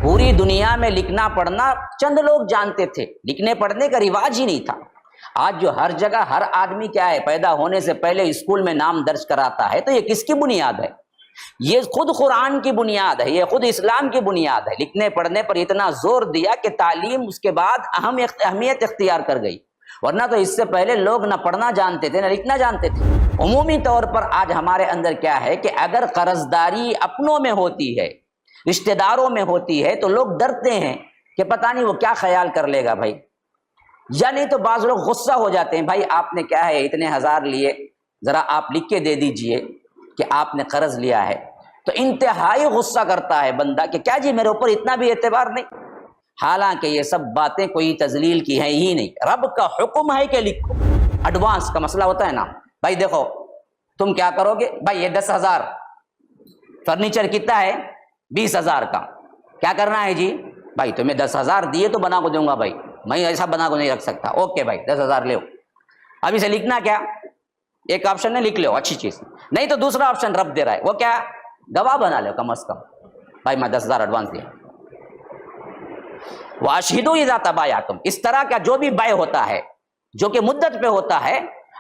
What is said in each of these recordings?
پوری دنیا میں لکھنا پڑھنا چند لوگ جانتے تھے، لکھنے پڑھنے کا رواج ہی نہیں تھا۔ آج جو ہر جگہ ہر آدمی کیا ہے، پیدا ہونے سے پہلے اسکول میں نام درج کراتا ہے، تو یہ کس کی بنیاد ہے؟ یہ خود قرآن کی بنیاد ہے، یہ خود اسلام کی بنیاد ہے۔ لکھنے پڑھنے پر اتنا زور دیا کہ تعلیم اس کے بعد اہمیت اختیار کر گئی، ورنہ تو اس سے پہلے لوگ نہ پڑھنا جانتے تھے نہ لکھنا جانتے تھے۔ عمومی طور پر آج ہمارے اندر کیا ہے کہ اگر قرض داری اپنوں میں ہوتی ہے، رشتہ داروں میں ہوتی ہے، تو لوگ ڈرتے ہیں کہ پتہ نہیں وہ کیا خیال کر لے گا بھائی، یا نہیں تو بعض لوگ غصہ ہو جاتے ہیں، بھائی آپ نے کیا ہے اتنے ہزار لیے، ذرا آپ لکھ کے دے دیجئے کہ آپ نے قرض لیا ہے۔ تو انتہائی غصہ کرتا ہے بندہ کہ کیا جی میرے اوپر اتنا بھی اعتبار نہیں۔ حالانکہ یہ سب باتیں کوئی تذلیل کی ہیں ہی نہیں، رب کا حکم ہے کہ لکھو۔ ایڈوانس کا مسئلہ ہوتا ہے نا، بھائی دیکھو تم کیا کرو گے، بھائی یہ 10,000 فرنیچر کتنا ہے، 20,000 کا، کیا کرنا ہے جی، بھائی تمہیں 10,000 دیے تو بنا کو دوں گا، بھائی میں ایسا بنا کو نہیں رکھ سکتا، اوکے بھائی 10,000 لے۔ اب اسے لکھنا کیا، ایک آپشن نے لکھ لو اچھی چیز، نہیں تو دوسرا آپشن رب دے رہا ہے، وہ کیا، گواہ بنا لو کم از کم، بھائی میں 10,000 ایڈوانس دیا۔ وَأَشْهِدُوا إِذَا تَبَايَعْتُمْ، اس طرح کا جو بھی بائع ہوتا ہے جو کہ مدت پہ ہوتا ہے،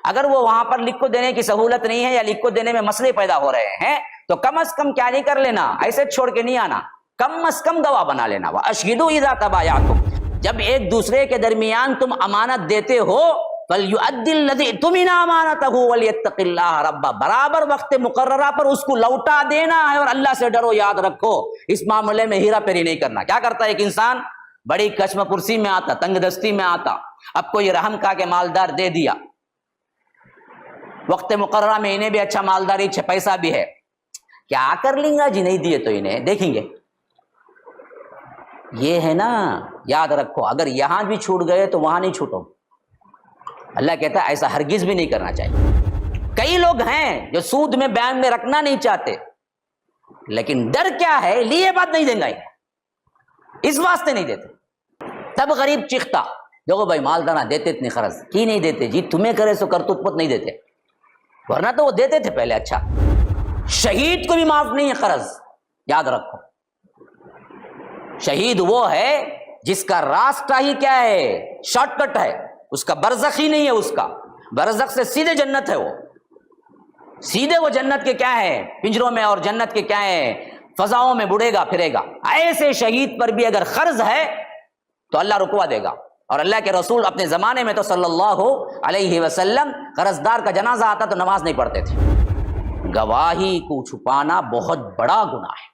اگر وہ وہاں پر لکھ کو دینے کی سہولت نہیں ہے یا لکھ کو دینے میں مسئلے پیدا ہو رہے ہیں، تو کم از کم کیا نہیں کر لینا، ایسے چھوڑ کے نہیں آنا، کم از کم گواہ بنا لینا۔ وَأَشْهِدُوا إِذَا تَبَايَعْتُمْ، جب ایک دوسرے کے درمیان تم امانت دیتے ہو، فَلْيُؤَدِّ الَّذِي اؤْتُمِنَ أَمَانَتَهُ وَلْيَتَّقِ اللَّهَ رَبَّهُ، برابر وقت مقررہ پر اس کو لوٹا دینا ہے، اور اللہ سے ڈرو، یاد رکھو اس معاملے میں ہیرا پھیری نہیں کرنا۔ کیا کرتا ہے ایک انسان، بڑی کچم پرسی میں آتا، تنگ دستی میں آتا، اب کوئی رحم کا کے مالدار دے دیا، وقت مقررہ میں انہیں بھی اچھا مالداری پیسہ بھی ہے، کیا کر لیں گا جی، نہیں دیے تو انہیں دیکھیں گے، یہ ہے نا۔ یاد رکھو اگر یہاں بھی چھوٹ گئے تو وہاں نہیں چھوٹو، اللہ کہتا ہے ایسا ہرگز بھی نہیں کرنا چاہیے۔ کئی لوگ ہیں جو سود میں بیان میں رکھنا نہیں چاہتے، لیکن ڈر کیا ہے، لیے بات نہیں دیں گا، اس واسطے نہیں دیتے۔ تب غریب چیختا، دیکھو بھائی مالدارہ دیتے اتنی قرض کی نہیں دیتے جی، تمہیں کرے سو کرتوت پت نہیں دیتے، ورنہ تو وہ دیتے تھے پہلے۔ اچھا، شہید کو بھی معاف نہیں ہے قرض، یاد رکھو شہید وہ ہے جس کا راستہ ہی کیا ہے، شارٹ کٹ ہے، اس کا برزخ ہی نہیں ہے، اس کا برزخ سے سیدھے جنت ہے، وہ سیدھے وہ جنت کے کیا ہے، پنجروں میں، اور جنت کے کیا ہے، فضاؤں میں بڑھے گا پھرے گا۔ ایسے شہید پر بھی اگر قرض ہے تو اللہ رکوا دے گا، اور اللہ کے رسول اپنے زمانے میں تو صلی اللہ علیہ وسلم قرض دار کا جنازہ آتا تو نماز نہیں پڑھتے تھے۔ گواہی کو چھپانا بہت بڑا گناہ ہے،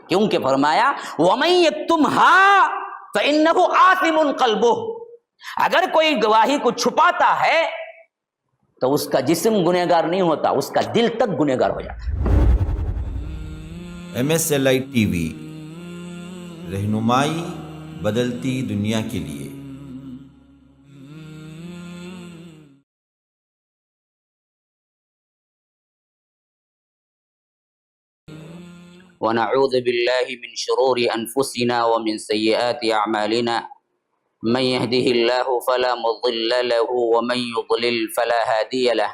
کیونکہ فرمایا وَمَن يَكْتُمْهَا فَإِنَّهُ آثِمٌ قَلْبُهُ، اگر کوئی گواہی کو چھپاتا ہے تو اس کا جسم گنہگار نہیں ہوتا، اس کا دل تک گنہگار ہو جاتا ہے۔ MSLI TV، رہنمائی بدلتی دنیا کے لیے۔ ونعوذ بالله من شرور أنفسنا ومن سيئات أعمالنا، من يهده الله فلا مضل له ومن يضلل فلا هادي له،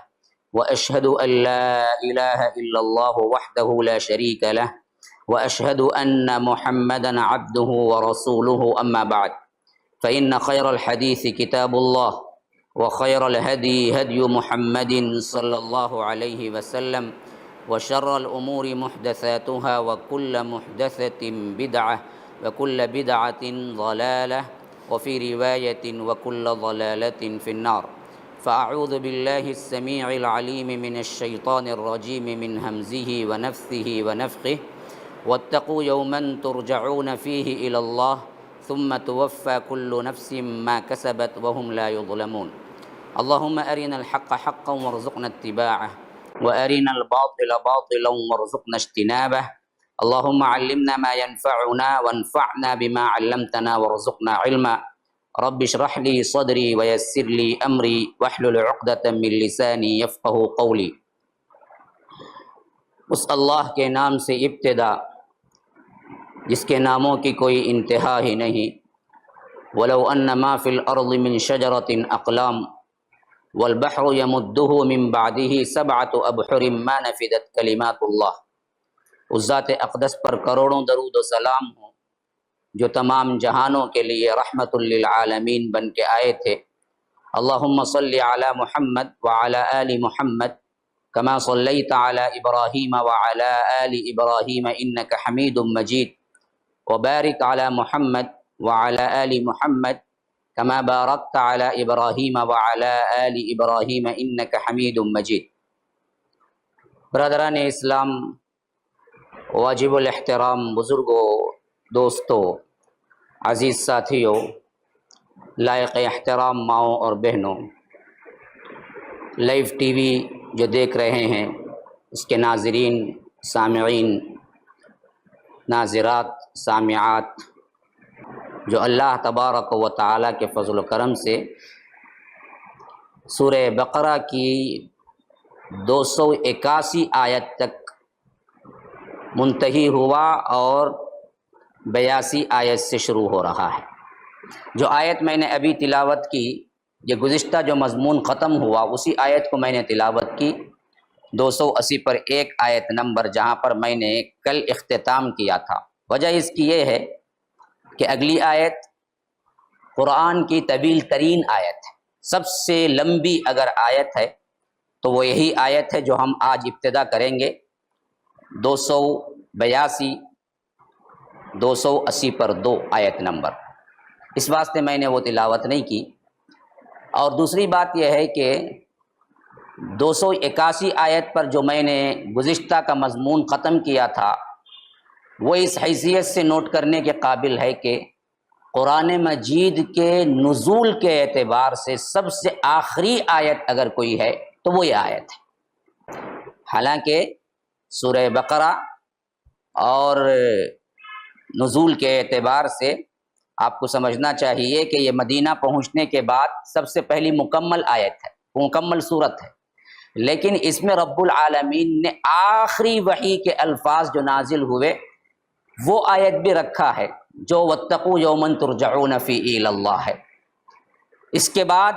وأشهد أن لا إله إلا الله وحده لا شريك له، وأشهد أن محمدا عبده ورسوله، أما بعد فإن خير الحديث كتاب الله، وخير الهدي هدي محمد صلى الله عليه وسلم، وشر الأمور محدثاتها، وكل محدثة بدعة، وكل بدعة ضلالة، وفي رواية وكل ضلالة في النار۔ فأعوذ بالله السميع العليم من الشيطان الرجيم من همزه ونفثه ونفخه، واتقوا يوما ترجعون فيه إلى الله ثم توفى كل نفس ما كسبت وهم لا يظلمون۔ اللهم أرنا الحق حقا وارزقنا اتباعه، وأرنا الباطل باطلا وارزقنا اجتنابه۔ اللهم علمنا ما ينفعنا وانفعنا بما علمتنا وارزقنا علما۔ رب اشرح لي صدري ويسر لي أمري واحلل عقدة من لساني يفقه قولي۔ اس اللہ کے نام سے ابتدا جس کے ناموں کی کوئی انتہا ہی نہیں۔ وَلَوْ أَنَّ مَا فِي الْأَرْضِ مِنْ شَجَرَةٍ أَقْلَامٌ وَالْبَحْرُ يَمُدُّهُ مِنْ بَعْدِهِ سَبْعَةُ أَبْحُرٍ مَا نَفِدَتْ كَلِمَاتُ اللَّهِ۔ اس ذات اقدس پر کروڑوں درود و سلام ہوں جو تمام جہانوں کے لیے رحمت للعالمین بن کے آئے تھے۔ اللہم صلی علی محمد وعلی آل محمد کما صلیت علی ابراہیم وعلی آل ابراہیم انک حمید مجید، وبارک علی محمد وعلی آل محمد کما بارکت علی ابراہیم وعلی آل ابراہیم انک حمید مجید۔ برادران اسلام، واجب الاحترام بزرگوں، دوستوں، عزیز ساتھیوں، لائق احترام ماؤں اور بہنوں، لائیو ٹی وی جو دیکھ رہے ہیں اس کے ناظرین، سامعین، ناظرات، سامعات، جو اللہ تبارک و تعالیٰ کے فضل و کرم سے سورہ بقرہ کی 281 آیت تک منتہی ہوا اور 82 آیت سے شروع ہو رہا ہے۔ جو آیت میں نے ابھی تلاوت کی، یہ گزشتہ جو مضمون ختم ہوا اسی آیت کو میں نے تلاوت کی، 280 پر ایک آیت نمبر، جہاں پر میں نے کل اختتام کیا تھا۔ وجہ اس کی یہ ہے کہ اگلی آیت قرآن کی طویل ترین آیت ہے، سب سے لمبی اگر آیت ہے تو وہ یہی آیت ہے جو ہم آج ابتدا کریں گے، 282 280 پر 2 آیت نمبر۔ اس واسطے میں نے وہ تلاوت نہیں کی۔ اور دوسری بات یہ ہے کہ 281 آیت پر جو میں نے گزشتہ کا مضمون ختم کیا تھا، وہ اس حیثیت سے نوٹ کرنے کے قابل ہے کہ قرآن مجید کے نزول کے اعتبار سے سب سے آخری آیت اگر کوئی ہے تو وہ یہ آیت ہے۔ حالانکہ سورہ بقرہ اور نزول کے اعتبار سے آپ کو سمجھنا چاہیے کہ یہ مدینہ پہنچنے کے بعد سب سے پہلی مکمل آیت ہے، مکمل صورت ہے، لیکن اس میں رب العالمین نے آخری وحی کے الفاظ جو نازل ہوئے وہ آیت بھی رکھا ہے، جو واتقوا یوما ترجعون فیہ الی اللہ ہے۔ اس کے بعد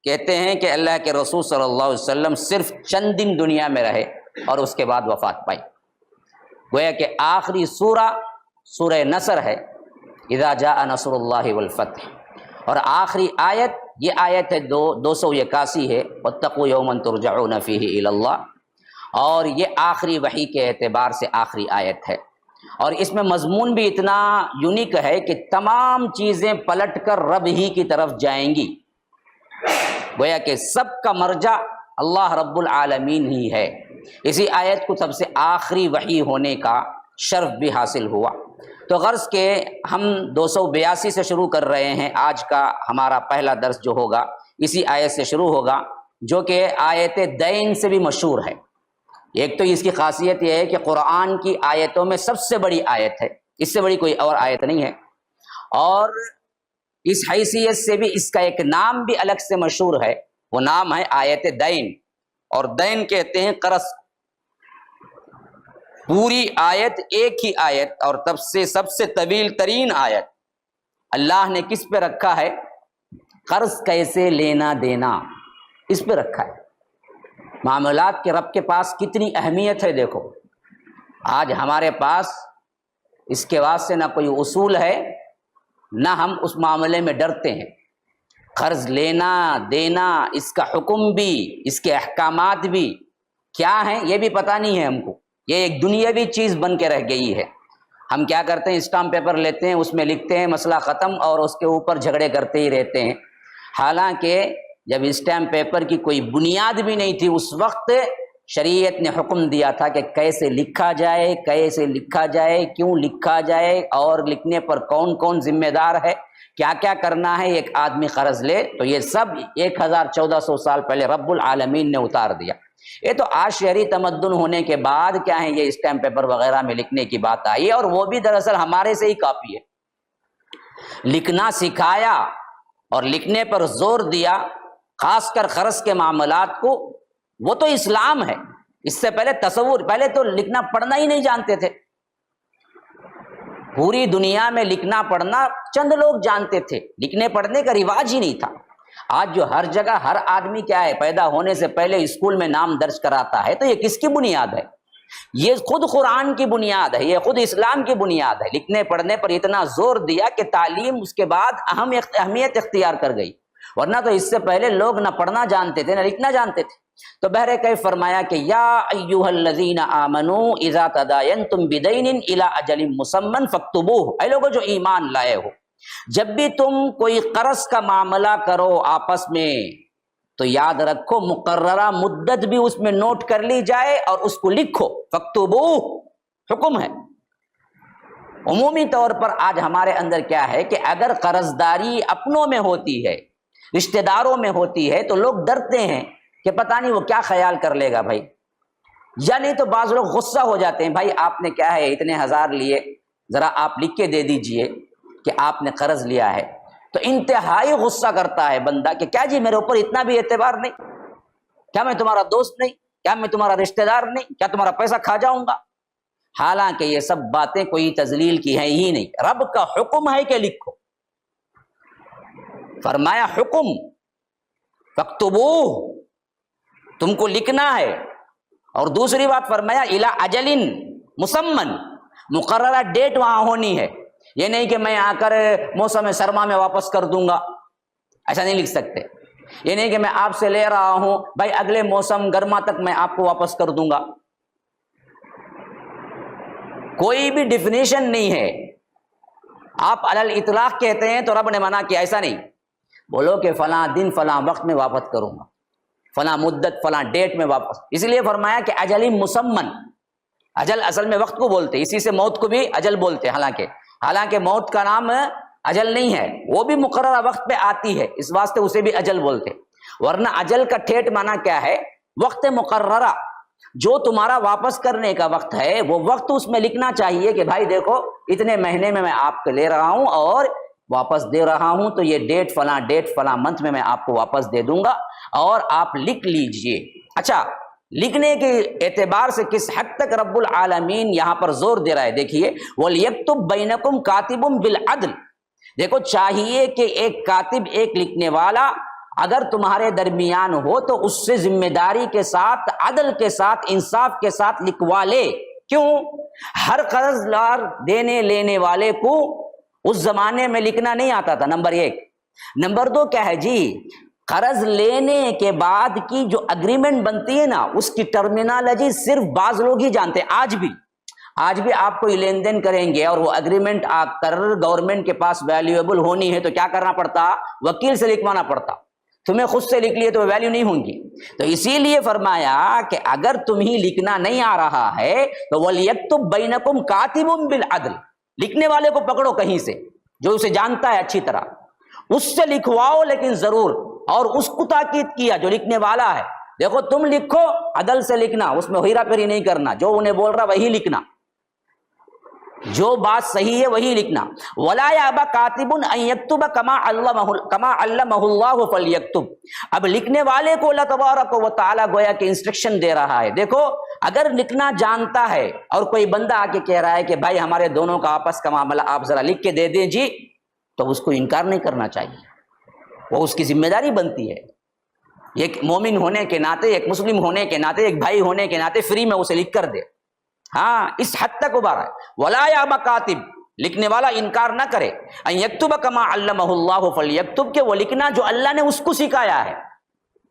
کہتے ہیں کہ اللہ کے رسول صلی اللہ علیہ وسلم صرف چند دن دنیا میں رہے اور اس کے بعد وفات پائی۔ گویا کہ آخری سورہ نصر ہے، اذا جاء نصر اللہ والفتح، اور آخری آیت یہ آیت ہے 281 ہے، واتقوا یوما ترجعون فیہ الی اللہ، اور یہ آخری وحی کے اعتبار سے آخری آیت ہے۔ اور اس میں مضمون بھی اتنا یونیک ہے کہ تمام چیزیں پلٹ کر رب ہی کی طرف جائیں گی، گویا کہ سب کا مرجع اللہ رب العالمین ہی ہے۔ اسی آیت کو سب سے آخری وحی ہونے کا شرف بھی حاصل ہوا۔ تو غرض کہ ہم 282 سے شروع کر رہے ہیں، آج کا ہمارا پہلا درس جو ہوگا اسی آیت سے شروع ہوگا، جو کہ آیت دین سے بھی مشہور ہے۔ ایک تو اس کی خاصیت یہ ہے کہ قرآن کی آیتوں میں سب سے بڑی آیت ہے، اس سے بڑی کوئی اور آیت نہیں ہے، اور اس حیثیت سے بھی اس کا ایک نام بھی الگ سے مشہور ہے، وہ نام ہے آیت دین، اور دین کہتے ہیں قرض۔ پوری آیت ایک ہی آیت اور تب سے سب سے طویل ترین آیت اللہ نے کس پہ رکھا ہے؟ قرض کیسے لینا دینا، اس پہ رکھا ہے۔ معاملات کے رب کے پاس کتنی اہمیت ہے دیکھو۔ آج ہمارے پاس اس کے واسطے نہ کوئی اصول ہے، نہ ہم اس معاملے میں ڈرتے ہیں۔ قرض لینا دینا، اس کا حکم بھی، اس کے احکامات بھی کیا ہیں یہ بھی پتہ نہیں ہے ہم کو۔ یہ ایک دنیاوی چیز بن کے رہ گئی ہے۔ ہم کیا کرتے ہیں، اسٹامپ پیپر لیتے ہیں، اس میں لکھتے ہیں مسئلہ ختم، اور اس کے اوپر جھگڑے کرتے ہی رہتے ہیں۔ حالانکہ جب اسٹامپ پیپر کی کوئی بنیاد بھی نہیں تھی، اس وقت شریعت نے حکم دیا تھا کہ کیسے لکھا جائے، کیسے لکھا جائے، کیوں لکھا جائے، اور لکھنے پر کون کون ذمہ دار ہے، کیا کیا کرنا ہے ایک آدمی قرض لے۔ تو یہ سب 1400 سال پہلے رب العالمین نے اتار دیا۔ یہ تو آج شہری تمدن ہونے کے بعد کیا ہے، یہ اسٹامپ پیپر وغیرہ میں لکھنے کی بات آئی ہے، اور وہ بھی دراصل ہمارے سے ہی کاپی ہے۔ لکھنا سکھایا اور لکھنے پر زور دیا، خاص کر قرض کے معاملات کو، وہ تو اسلام ہے۔ اس سے پہلے پہلے تو لکھنا پڑھنا ہی نہیں جانتے تھے۔ پوری دنیا میں لکھنا پڑھنا چند لوگ جانتے تھے، لکھنے پڑھنے کا رواج ہی نہیں تھا۔ آج جو ہر جگہ ہر آدمی کیا ہے، پیدا ہونے سے پہلے اسکول میں نام درج کراتا ہے، تو یہ کس کی بنیاد ہے؟ یہ خود قرآن کی بنیاد ہے، یہ خود اسلام کی بنیاد ہے۔ لکھنے پڑھنے پر اتنا زور دیا کہ تعلیم اس کے بعد اہمیت اختیار کر گئی، ورنہ تو اس سے پہلے لوگ نہ پڑھنا جانتے تھے نہ لکھنا جانتے تھے۔ تو بہر کیف فرمایا کہ یا ایھا الذین آمنوا اذا تداینتم بدین الی اجل مسمى فاکتبوہ، اے لوگو جو ایمان لائے ہو، جب بھی تم کوئی قرض کا معاملہ کرو آپس میں تو یاد رکھو مقررہ مدت بھی اس میں نوٹ کر لی جائے اور اس کو لکھو، فاکتبوہ حکم ہے۔ عمومی طور پر آج ہمارے اندر کیا ہے کہ اگر قرض داری اپنوں میں ہوتی ہے، رشتہ داروں میں ہوتی ہے، تو لوگ ڈرتے ہیں کہ پتہ نہیں وہ کیا خیال کر لے گا بھائی، یا نہیں تو بعض لوگ غصہ ہو جاتے ہیں، بھائی آپ نے کیا ہے اتنے ہزار لیے، ذرا آپ لکھ کے دے دیجئے کہ آپ نے قرض لیا ہے۔ تو انتہائی غصہ کرتا ہے بندہ کہ کیا جی میرے اوپر اتنا بھی اعتبار نہیں، کیا میں تمہارا دوست نہیں، کیا میں تمہارا رشتہ دار نہیں، کیا تمہارا پیسہ کھا جاؤں گا؟ حالانکہ یہ سب باتیں کوئی تذلیل کی ہیں ہی نہیں، رب کا حکم ہے کہ لکھو، فرمایا حکم فاکتبوہ، تم کو لکھنا ہے۔ اور دوسری بات فرمایا الی اجل مسمى، مقررہ ڈیٹ وہاں ہونی ہے، یہ نہیں کہ میں آ کر موسم سرما میں واپس کر دوں گا، ایسا نہیں لکھ سکتے۔ یہ نہیں کہ میں آپ سے لے رہا ہوں بھائی اگلے موسم گرما تک میں آپ کو واپس کر دوں گا، کوئی بھی ڈیفینیشن نہیں ہے۔ آپ علی الاطلاق کہتے ہیں تو رب نے منع کیا، ایسا نہیں بولو کہ فلاں دن فلاں وقت میں واپس کروں گا، فلاں مدت فلاں ڈیٹ میں واپس۔ اس لیے فرمایا کہ اجل مسمى، اجل اصل میں وقت کو بولتے، اسی سے موت کو بھی اجل بولتے، حالانکہ موت کا نام اجل نہیں ہے، وہ بھی مقررہ وقت پہ آتی ہے، اس واسطے اسے بھی اجل بولتے، ورنہ اجل کا ٹھیٹ معنی کیا ہے؟ وقت مقررہ، جو تمہارا واپس کرنے کا وقت ہے وہ وقت اس میں لکھنا چاہیے کہ بھائی دیکھو اتنے مہینے میں آپ کو لے رہا ہوں اور واپس دے رہا ہوں، تو یہ ڈیٹ فلاں منتھ میں آپ کو واپس دے دوں گا، اور آپ لکھ لیجئے۔ اچھا، لکھنے کے اعتبار سے کس حد تک رب العالمین یہاں پر زور دے رہا ہے، دیکھیے وَلْيَكْتُبْ بَيْنَكُمْ كَاتِبٌ بِالْعَدْلِ، دیکھو چاہیے کہ ایک کاتب، ایک لکھنے والا اگر تمہارے درمیان ہو تو اس سے ذمہ داری کے ساتھ، عدل کے ساتھ، انصاف کے ساتھ لکھوا لے۔ کیوں؟ ہر قرض دار دینے لینے والے کو اس زمانے میں لکھنا نہیں آتا تھا، نمبر ایک۔ نمبر دو کیا ہے جی، قرض لینے کے بعد کی جو اگریمنٹ بنتی ہے نا، اس کی ٹرمینالوجی صرف بعض لوگ ہی جانتے ہیں۔ آج بھی آپ کوئی لین دین کریں گے اور وہ اگریمنٹ آ کر گورنمنٹ کے پاس ویلیویبل ہونی ہے تو کیا کرنا پڑتا؟ وکیل سے لکھوانا پڑتا، تمہیں خود سے لکھ لیے تو ویلیو نہیں ہوں گی۔ تو اسی لیے فرمایا کہ اگر تمہیں لکھنا نہیں آ رہا ہے تو وَلْيَكْتُبْ بَيْنَكُمْ كَاتِبٌ بِالْعَدْلِ، لکھنے والے کو پکڑو کہیں سے جو اسے جانتا ہے اچھی طرح، اس سے لکھواؤ لیکن ضرور، اور اس کو تاکید کیا جو لکھنے والا ہے، دیکھو تم لکھو، عدل سے لکھنا، اس میں ہیرا پھیری نہیں کرنا، جو انہیں بول رہا وہی لکھنا، جو بات صحیح ہے وہی لکھنا۔ وَلَا يَأْبَ كَاتِبٌ أَن يَكْتُبَ كَمَا عَلَّمَهُ اللَّهُ فَلْيَكْتُبْ۔ اب لکھنے والے کو اللہ تبارک و تعالیٰ گویا کہ انسٹرکشن دے رہا ہے، دیکھو اگر لکھنا جانتا ہے اور کوئی بندہ آ کے کہہ رہا ہے کہ بھائی ہمارے دونوں کا آپس کا معاملہ آپ ذرا لکھ کے دے دیں جی، تو اس کو انکار نہیں کرنا چاہیے، وہ اس کی ذمہ داری بنتی ہے، ایک مومن ہونے کے ناطے، ایک مسلم ہونے کے ناطے، ایک بھائی ہونے کے ناطے فری میں اسے لکھ کر دے۔ ہاں، اس حد تک ابارا ہے۔ وَلَا يَأْبَ كَاتِبٌ، لکھنے والا انکار نہ کرے، ان یکتب کما علمہ اللہ فلیکتب، کہ وہ لکھنا جو اللہ نے اس کو سکھایا ہے،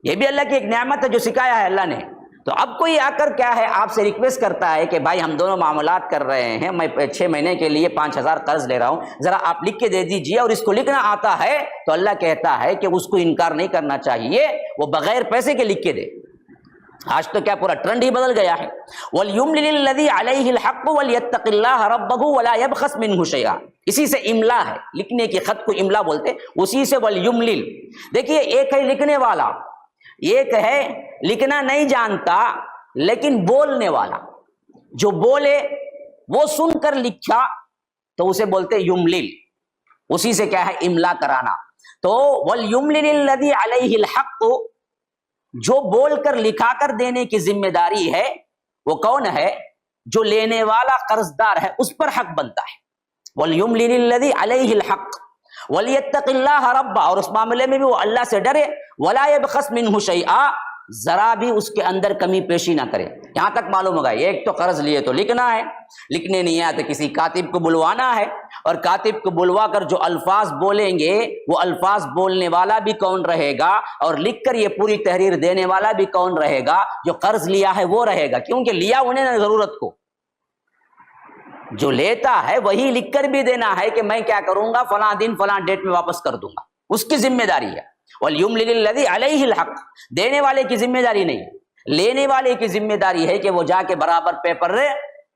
یہ بھی اللہ کی ایک نعمت ہے جو سکھایا ہے اللہ نے۔ تو اب کوئی آ کر کیا ہے آپ سے ریکویسٹ کرتا ہے کہ بھائی ہم دونوں معاملات کر رہے ہیں، میں 6 مہینے کے لیے 5000 قرض لے رہا ہوں، ذرا آپ لکھ کے دے دیجئے، اور اس کو لکھنا آتا ہے، تو اللہ کہتا ہے کہ اس کو انکار نہیں کرنا چاہیے، وہ بغیر پیسے کے لکھ کے دے۔ آج تو کیا پورا ٹرینڈ ہی بدل گیا ہے۔ وَلْيُمْلِلِ الَّذِي عَلَيْهِ الْحَقُّ وَلْيَتَّقِ اللَّهَ رَبَّهُ وَلَا يَبْخَسْ مِنْهُ شَيْئًا، اسی سے املا ہے، لکھنے کی خط کو املا بولتے، اسی سے وَلْيُمْلِلِ۔ دیکھیے ایک ہے لکھنے والا، ایک ہے لکھنا نہیں جانتا لیکن بولنے والا، جو بولے وہ سن کر لکھا تو اسے بولتے یملل، اسی سے کیا ہے املا کرانا۔ تو وَلْيُمْلِلِ الَّذِي عَلَيْهِ الْحَقُّ، جو بول کر لکھا کر دینے کی ذمہ داری ہے وہ کون ہے؟ جو لینے والا قرض دار ہے اس پر حق بنتا ہے۔ وَلْيُمْلِلِ الَّذِي عَلَيْهِ الْحَقُّ وَلْيَتَّقِ اللَّهَ رَبَّهُ، اور اس معاملے میں بھی وہ اللہ سے ڈرے، وَلَا يَبْخَسْ مِنْهُ شَيْئًا، ذرا بھی اس کے اندر کمی پیشی نہ کرے. یہاں تک معلوم ہوگا ایک تو قرض لیے تو لکھنا ہے, لکھنے نہیں آیا تو کسی کاتب کو بلوانا ہے, اور کاتب کو بلوا کر جو الفاظ بولیں گے وہ الفاظ بولنے والا بھی کون رہے گا, اور لکھ کر یہ پوری تحریر دینے والا بھی کون رہے گا, جو قرض لیا ہے وہ رہے گا, کیونکہ لیا انہیں نے ضرورت کو, جو لیتا ہے وہی لکھ کر بھی دینا ہے کہ میں کیا کروں گا, فلاں دن فلاں ڈیٹ میں واپس کر دوں گا, اس کی ذمہ داری ہے. وَلْيُمْلِلِ الَّذِي عَلَيْهِ الْحَقُّ, دینے والے کی ذمہ داری نہیں, لینے والے کی ذمہ داری ہے کہ وہ جا کے برابر پیپر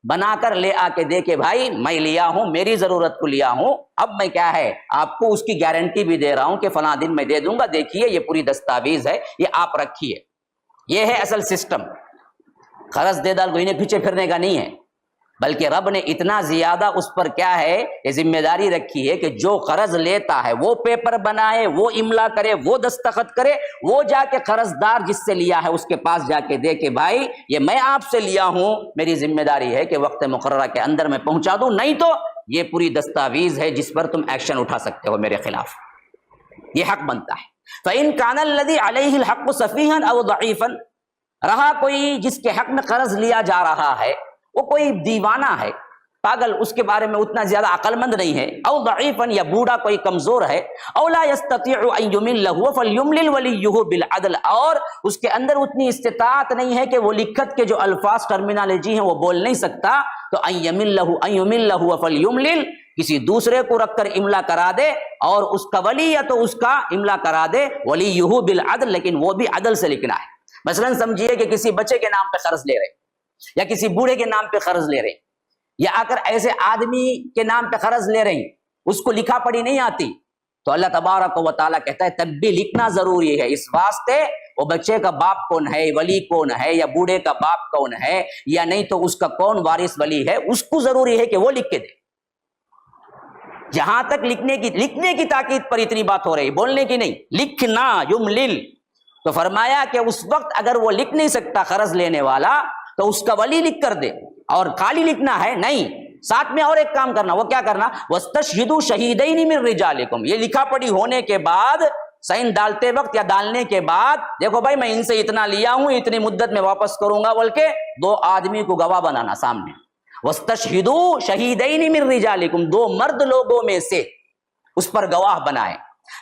بنا کر لے آ کے دے کے بھائی میں لیا ہوں, میری ضرورت کو لیا ہوں, اب میں کیا ہے آپ کو اس کی گارنٹی بھی دے رہا ہوں کہ فلاں دن میں دے دوں گا, دیکھیے یہ پوری دستاویز ہے, یہ آپ رکھیے. یہ ہے اصل سسٹم. قرض دے دار کوئی پیچھے پھرنے کا نہیں ہے, بلکہ رب نے اتنا زیادہ اس پر کیا ہے یہ ذمہ داری رکھی ہے کہ جو قرض لیتا ہے وہ پیپر بنائے, وہ املا کرے, وہ دستخط کرے, وہ جا کے قرض دار جس سے لیا ہے اس کے پاس جا کے دے کہ بھائی یہ میں آپ سے لیا ہوں, میری ذمہ داری ہے کہ وقت مقررہ کے اندر میں پہنچا دوں, نہیں تو یہ پوری دستاویز ہے جس پر تم ایکشن اٹھا سکتے ہو میرے خلاف. یہ حق بنتا ہے. فَإِن كَانَ الَّذِي عَلَيْهِ الْحَقُّ سَفِيهًا أَوْ ضَعِيفًا, رہا کوئی جس کے حق میں قرض لیا جا رہا ہے وہ کوئی دیوانہ ہے, پاگل, اس کے بارے میں اتنا زیادہ عقل مند نہیں ہے, او ضعیفا, یا بوڑھا کوئی کمزور ہے, او لا یستطیع ان یمل له فلیملل ولیہ بالعدل, اور اس کے اندر اتنی استطاعت نہیں ہے کہ وہ لکھت کے جو الفاظ ٹرمینالوجی ہیں وہ بول نہیں سکتا, تو ان یمل له فلیملل, کسی دوسرے کو رکھ کر املا کرا دے, اور اس کا ولی یا تو اس کا املا کرا دے, ولیہ بالعدل, لیکن وہ بھی عدل سے لکھنا ہے. مثلا سمجھیے کہ کسی بچے کے نام پہ قرض لے رہے, یا کسی بوڑھے کے نام پہ قرض لے رہے, یا آ کر ایسے آدمی کے نام پہ قرض لے رہے, اس کو لکھا پڑھی نہیں آتی, تو اللہ تبارک و تعالیٰ کہتا ہے تب بھی لکھنا ضروری ہے. اس واسطے وہ بچے کا باپ کون ہے, ولی کون ہے, یا بوڑھے کا باپ کون ہے, یا نہیں تو اس کا کون وارث ولی ہے, اس کو ضروری ہے کہ وہ لکھ کے دے. جہاں تک لکھنے کی تاکید پر اتنی بات ہو رہی, بولنے کی نہیں, لکھنا یملل, تو فرمایا کہ اس وقت اگر وہ لکھ نہیں سکتا قرض لینے والا تو اس کا ولی لکھ کر دے, اور خالی لکھنا ہے نہیں, ساتھ میں اور ایک کام کرنا. وہ کیا کرنا, وَاسْتَشْهِدُوا شَهِيدَيْنِ مِن رِجَالِكُمْ, یہ لکھا پڑھی ہونے کے بعد, سائن ڈالتے وقت یا ڈالنے کے بعد, دیکھو بھائی میں ان سے اتنا لیا ہوں, اتنی مدت میں واپس کروں گا, بلکہ 2 آدمی کو گواہ بنانا سامنے. وَاسْتَشْهِدُوا شَهِيدَيْنِ مِن رِجَالِكُمْ, 2 مرد لوگوں میں سے اس پر گواہ بنائے.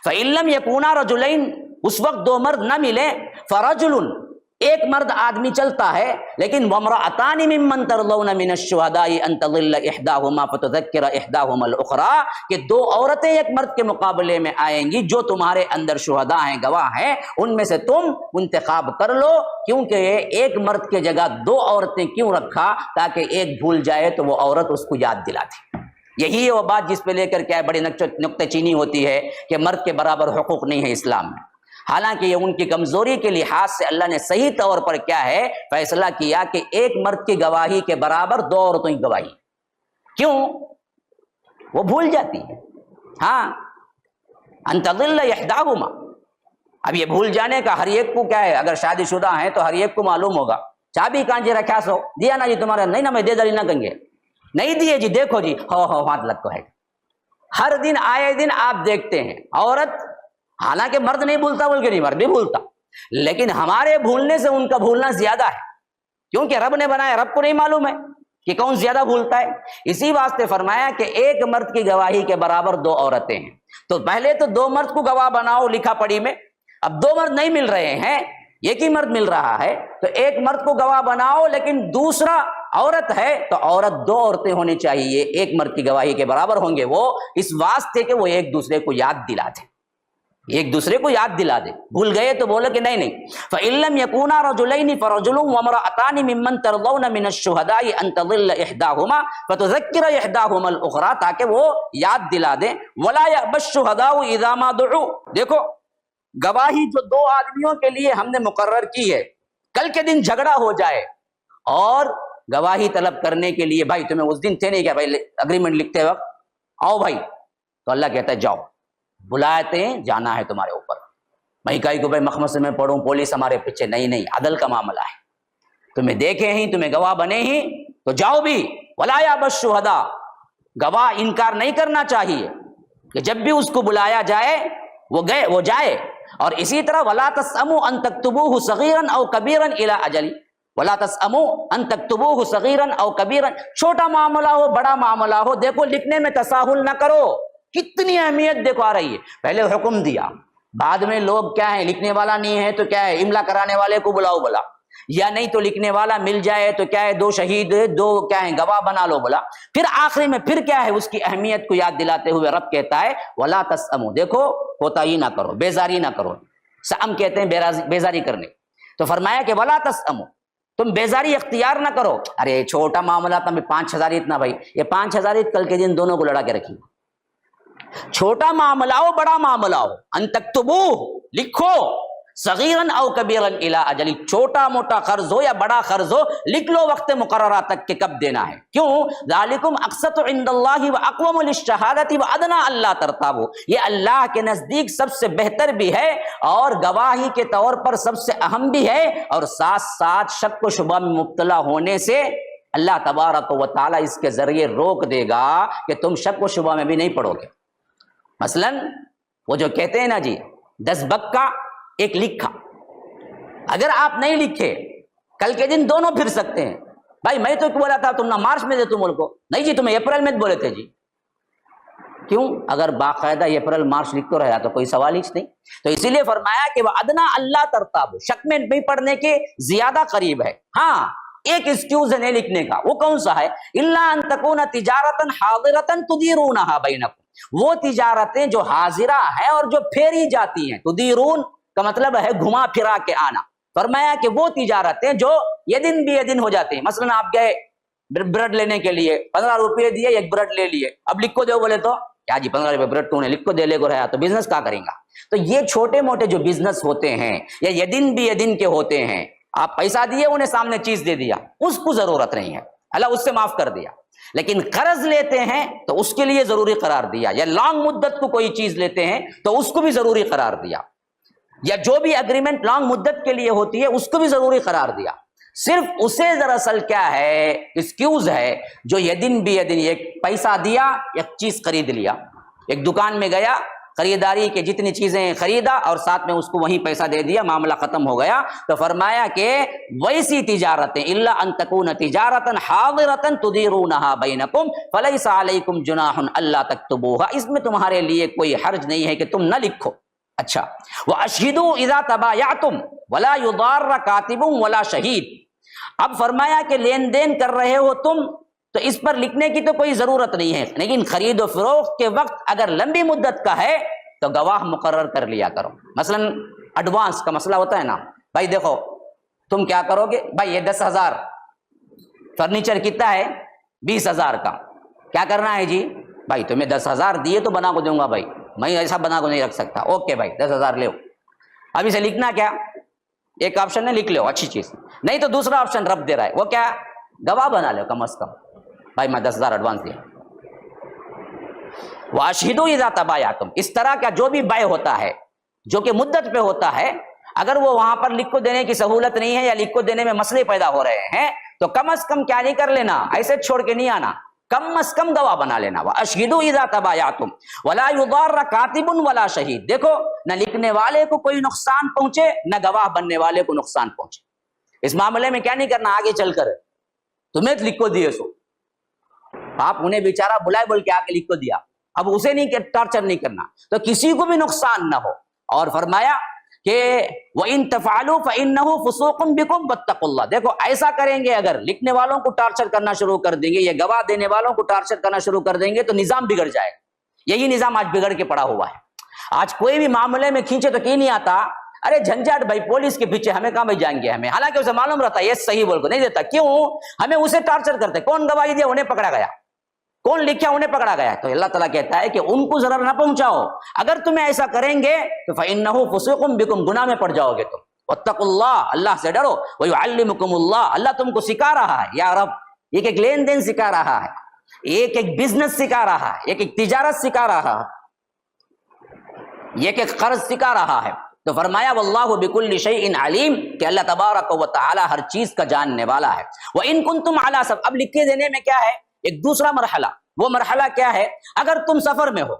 فَإِن لَّمْ يَكُونَا رَجُلَيْنِ, اس وقت 2 مرد نہ ملے, فَرَجُلٌ, ایک مرد آدمی چلتا ہے, لیکن وَامْرَأَتَانِ مِمَّن تَرْضَوْنَ مِنَ الشُّهَدَاءِ أَن تَضِلَّ إِحْدَاهُمَا فَتُذَكِّرَ إِحْدَاهُمَا الْأُخْرَىٰ, کہ 2 عورتیں ایک مرد کے مقابلے میں آئیں گی جو تمہارے اندر شہداء ہیں, گواہ ہیں, ان میں سے تم انتخاب کر لو, کیونکہ ایک مرد کے جگہ 2 عورتیں کیوں رکھا, تاکہ ایک بھول جائے تو وہ عورت اس کو یاد دلاتی. یہی ہے وہ بات جس پہ لے کر کیا بڑی نکتہ چینی ہوتی ہے کہ مرد کے برابر حقوق نہیں ہے اسلام میں. حالانکہ یہ ان کی کمزوری کے لحاظ سے اللہ نے صحیح طور پر کیا ہے فیصلہ کیا کہ ایک مرد کی گواہی کے برابر 2 عورتوں کی گواہی. کیوں؟ وہ بھول جاتی ہے. ہاں, ان تضل احداہما, اب یہ بھول جانے کا ہر ایک کو کیا ہے, اگر شادی شدہ ہیں تو ہر ایک کو معلوم ہوگا. چابی کہاں جی رکھا سو, دیا نا جی تمہارا, نہیں نا میں دے دلی نہ کہیں گے, نہیں دیے جی, دیکھو جی, ہو ہاتھ لگ کو ہے. ہر دن آئے دن آپ دیکھتے ہیں عورت, حالانکہ مرد نہیں بھولتا, بول کے نہیں, مرد بھی بھولتا, لیکن ہمارے بھولنے سے ان کا بھولنا زیادہ ہے, کیونکہ رب نے بنایا, رب کو نہیں معلوم ہے کہ کون زیادہ بھولتا ہے. اسی واسطے فرمایا کہ ایک مرد کی گواہی کے برابر 2 عورتیں ہیں. تو پہلے تو 2 مرد کو گواہ بناؤ لکھا پڑھی میں, اب 2 مرد نہیں مل رہے ہیں, ایک ہی مرد مل رہا ہے, تو ایک مرد کو گواہ بناؤ, لیکن دوسرا عورت ہے تو عورت 2 عورتیں ہونی چاہیے, ایک مرد کی گواہی کے برابر ہوں گے وہ, اس واسطے کہ وہ ایک دوسرے کو یاد دلا دیں, ایک دوسرے کو یاد دلا دے. بھول گئے تو بولے کہ نہیں. فَإِن لَّمْ يَكُونَا رَجُلَيْنِ فَرَجُلٌ وَامْرَأَتَانِ مِمَّن تَرْضَوْنَ مِنَ الشُّهَدَاءِ أَن تَضِلَّ إِحْدَاهُمَا فَتُذَكِّرَ إِحْدَاهُمَا الْأُخْرَىٰ, تاکہ وہ یاد دلا دیں. وَلَا يَأْبَ الشُّهَدَاءُ إِذَا مَا دُعُوا, دیکھو گواہی جو 2 آدمیوں کے لیے ہم نے مقرر کی ہے, کل کے دن جھگڑا ہو جائے اور گواہی طلب کرنے کے لیے, بھائی تمہیں اس دن تھے نہیں کیا بھائی اگریمنٹ لکھتے وقت, آؤ بھائی, تو اللہ کہتا ہے جاؤ, بلاتے ہیں, جانا ہے تمہارے اوپر. میں کہی کو بھائی مخمص میں پڑھوں, پولیس ہمارے پیچھے, نہیں, عدل کا معاملہ ہے, تمہیں دیکھے ہی, تمہیں گواہ بنے ہی, تو جاؤ بھی. ولا یأبى الشهداء, گواہ انکار نہیں کرنا چاہیے کہ جب بھی اس کو بلایا جائے وہ جائے. اور اسی طرح ولا تسأموا ان تكتبوه صغيرا او كبيرا الى اجل، ولا تسأموا ان تكتبوه صغيرا او كبيرا، چھوٹا معاملہ ہو بڑا معاملہ ہو، دیکھو لکھنے میں تساہل نہ کرو. کتنی اہمیت دیکھو آ رہی ہے. پہلے حکم دیا، بعد میں لوگ کیا ہے، لکھنے والا نہیں ہے تو کیا ہے، املا کرانے والے کو بلاؤ بلا، یا نہیں تو لکھنے والا مل جائے تو کیا ہے، 2 شہید 2 کیا ہے گواہ بنا لو بلا. پھر آخری میں پھر کیا ہے، اس کی اہمیت کو یاد دلاتے ہوئے رب کہتا ہے ولا تسأموا، دیکھو کوتاہی نہ کرو، بیزاری نہ کرو. سأم کہتے ہیں بیزاری کرنے. تو فرمایا کہ ولا تسأموا، تم بیزاری اختیار نہ کرو. ارے چھوٹا معاملہ تھا، 5000 اتنا بھائی، یہ 5000 کل کے دن دونوں کو لڑا کے رکھی. چھوٹا معاملہ ہو بڑا معاملہ ہو، ان تکتبوہ لکھو، صغیرا او کبیرا الی اجل، چھوٹا موٹا قرض ہو یا بڑا قرض ہو لکھ لو وقت مقررہ تک کہ کب دینا ہے. کیوں؟ ذالکم اقسط عند اللہ واقوم للشہادۃ وادنی الا ترتابوا، یہ اللہ کے نزدیک سب سے بہتر بھی ہے اور گواہی کے طور پر سب سے اہم بھی ہے، اور ساتھ ساتھ شک و شبہ میں مبتلا ہونے سے اللہ تبارک و تعالی اس کے ذریعے روک دے گا کہ تم شک و شبہ میں بھی نہیں پڑو گے. مثلا وہ جو کہتے ہیں نا جی 10 بکا ایک لکھا، اگر آپ نہیں لکھے کل کے دن دونوں پھر سکتے ہیں. بھائی میں تو بولا تھا تم نہ مارچ میں دے تم ملک کو، نہیں جی تمہیں اپریل میں بولے تھے جی. کیوں؟ اگر باقاعدہ اپریل مارچ لکھ تو رہا تو کوئی سوال ہی نہیں. تو اسی لیے فرمایا کہ وہ ادنا اللہ ترتاب، شک میں نہیں پڑنے کے زیادہ قریب ہے. ہاں ایک ایکسکیوز ہے نہیں لکھنے کا، وہ کون سا ہے؟ الا ان تکون تجارتا حاضرتا تدیرونها بینکم، وہ تجارتیں جو حاضرہ ہیں اور جو پھیری جاتی ہیں. تدیرون کا مطلب ہے گھما پھرا کے آنا. فرمایا کہ وہ تجارتیں جو یہ دن بھی یہ دن ہو جاتے ہیں. مثلا آپ گئے بریڈ لینے کے لیے، 15 روپے دیے ایک بریڈ لے لیے، اب لکھ کو دو بولے تو کیا جی 15 روپے بریڈ تو نے لکھ کو دے لے کو رہا تو بزنس کیا کریں گا. تو یہ چھوٹے موٹے جو بزنس ہوتے ہیں یا یہ دن بھی یہ دن کے ہوتے ہیں، آپ پیسہ دیے انہیں سامنے چیز دے دیا، اس کو ضرورت نہیں ہے، اللہ اس سے معاف کر دیا. لیکن قرض لیتے ہیں تو اس کے لیے ضروری قرار دیا، یا لانگ مدت کو کوئی چیز لیتے ہیں تو اس کو بھی ضروری قرار دیا، یا جو بھی اگریمنٹ لانگ مدت کے لیے ہوتی ہے اس کو بھی ضروری قرار دیا. صرف اسے دراصل کیا ہے ایکسکیوز ہے جو یہ دن بھی یہ دن ایک پیسہ دیا ایک چیز خرید لیا، ایک دکان میں گیا خریداری کے جتنی چیزیں خریدا اور ساتھ میں اس کو وہیں پیسہ دے دیا، معاملہ ختم ہو گیا. تو فرمایا کہ ویسی تجارتیں الا ان تکون تجارتا حاضرتا تدیرونها بینکم فلیس علیکم جناح الا تکتبوها، اس میں تمہارے لیے کوئی حرج نہیں ہے کہ تم نہ لکھو. اچھا واشہدوا اذا تبایعتم ولا یضار کاتب ولا شہید. اب فرمایا کہ لین دین کر رہے ہو تم تو اس پر لکھنے کی تو کوئی ضرورت نہیں ہے، لیکن خرید و فروخت کے وقت اگر لمبی مدت کا ہے تو گواہ مقرر کر لیا کرو. مثلا ایڈوانس کا مسئلہ ہوتا ہے نا، بھائی دیکھو تم کیا کرو گے، بھائی یہ 10,000 فرنیچر کتنا ہے 20,000 کا، کیا کرنا ہے جی، بھائی تمہیں 10,000 دیے تو بنا کو دوں گا، بھائی میں ایسا بنا کو نہیں رکھ سکتا. اوکے بھائی 10,000 لے. اب اسے لکھنا کیا، ایک آپشن ہے لکھ لو اچھی چیز، نہیں تو دوسرا آپشن رب دے رہا ہے وہ کیا، گواہ بنا لو کم از کم، بھائی میں 10,000 ایڈوانس دیا. واشہدوا اذا تبایعتم، اس طرح کا جو بھی بائع ہوتا ہے جو کہ مدت پہ ہوتا ہے، اگر وہ وہاں پر لکھ کو دینے کی سہولت نہیں ہے یا لکھ کو دینے میں مسئلے پیدا ہو رہے ہیں تو کم از کم کیا نہیں کر لینا، ایسے چھوڑ کے نہیں آنا، کم از کم گواہ بنا لینا. واشہدوا اذا تبایعتم ولا یضار کاتب ولا شہید، دیکھو نہ لکھنے والے کو کوئی نقصان پہنچے نہ گواہ بننے والے کو نقصان پہنچے. اس معاملے میں کیا نہیں کرنا، آگے چل کر تمہیں لکھ کو دیے سو آپ انہیں بیچارہ بلائے بول کے آ کے لکھ کو دیا، اب اسے نہیں ٹارچر نہیں کرنا تو کسی کو بھی نقصان نہ ہو. اور فرمایا کہ وَإِن تَفْعَلُوا فَإِنَّهُ فُسُوقٌ بِكُمْ وَاتَّقُوا اللَّهَ، دیکھو ایسا کریں گے، اگر لکھنے والوں کو ٹارچر کرنا شروع کر دیں گے یا گواہ دینے والوں کو ٹارچر کرنا شروع کر دیں گے تو نظام بگڑ جائے گا. یہی نظام آج بگڑ کے پڑا ہوا ہے. آج کوئی بھی معاملے میں کھینچے تو کی نہیں آتا، ارے جھنجھٹ بھائی پولیس کے پیچھے ہمیں کہاں بھائی جائیں گے، ہمیں حالانکہ اسے معلوم رہتا ہے یہ صحیح بول کو نہیں دیتا. کیوں؟ ہمیں اسے ٹارچر کرتے، کون گواہی دیا انہیں پکڑا گیا، کون لکھا انہیں پکڑا گیا. تو اللہ تعالیٰ کہتا ہے کہ ان کو ضرر نہ پہنچاؤ، اگر تمہیں ایسا کریں گے تو فَإِنَّهُ فُسُوقٌ بِكُمْ، گناہ میں پڑ جاؤ گے تم. وَاتَّقُوا اللَّهَ، اللہ سے ڈرو. وَيُعَلِّمُكُمُ اللَّهُ، اللہ تم کو سکھا رہا ہے. یا رب ایک ایک لین دین سکھا رہا ہے، ایک ایک بزنس سکھا رہا ہے، ایک ایک تجارت سکھا رہا ہے، ایک ایک قرض سکھا رہا ہے. تو فرمایا واللہ بکل شیء علیم، کہ اللہ تبارک و تعالی ہر چیز کا جاننے والا ہے. وَإِن كُنتُمْ عَلَىٰ سَفَرٍ، اب لکھ کے دینے میں کیا ہے ایک دوسرا مرحلہ، وہ مرحلہ کیا ہے، اگر تم سفر میں ہو،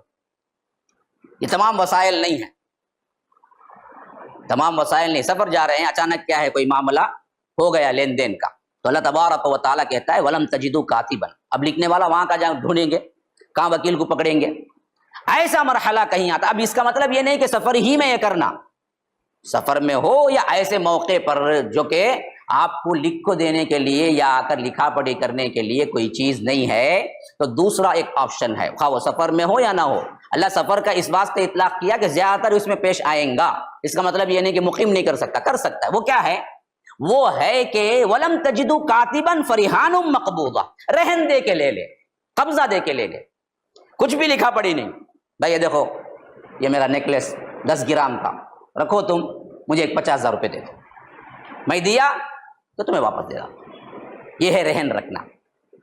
یہ تمام وسائل نہیں ہیں، تمام وسائل نہیں، سفر جا رہے ہیں، اچانک کیا ہے کوئی معاملہ ہو گیا لین دین کا، تو اللہ تبارک و تعالیٰ کہتا ہے وَلَمْ تَجِدُوا کَاتِبًا، اب لکھنے والا وہاں کا جہاں ڈھونڈیں گے، کہاں وکیل کو پکڑیں گے، ایسا مرحلہ کہیں آتا۔ اب اس کا مطلب یہ نہیں کہ سفر ہی میں یہ کرنا، سفر میں ہو یا ایسے موقع پر جو کہ آپ کو لکھ کو دینے کے لیے یا آ کر لکھا پڑھی کرنے کے لیے کوئی چیز نہیں ہے، تو دوسرا ایک آپشن ہے، خواہ وہ سفر میں ہو یا نہ ہو۔ اللہ سفر کا اس واسطے اطلاق کیا کہ زیادہ تر اس میں پیش آئیں گا، اس کا مطلب یہ نہیں کہ مقیم نہیں کر سکتا، کر سکتا ہے۔ وہ کیا ہے؟ وہ ہے کہ وَلَمْ تَجِدُوا كَاتِبًا فَرِهَانٌ مَقْبُوضَةٌ، رہن دے کے لے لے، قبضہ دے کے لے لے، کچھ بھی لکھا پڑھی نہیں۔ بھائی یہ دیکھو، یہ میرا نیکلیس 10 گرام کا، رکھو تم، مجھے 50,000 روپے دے دو، میں دیا تو تمہیں واپس دے دو۔ یہ ہے رہن رکھنا،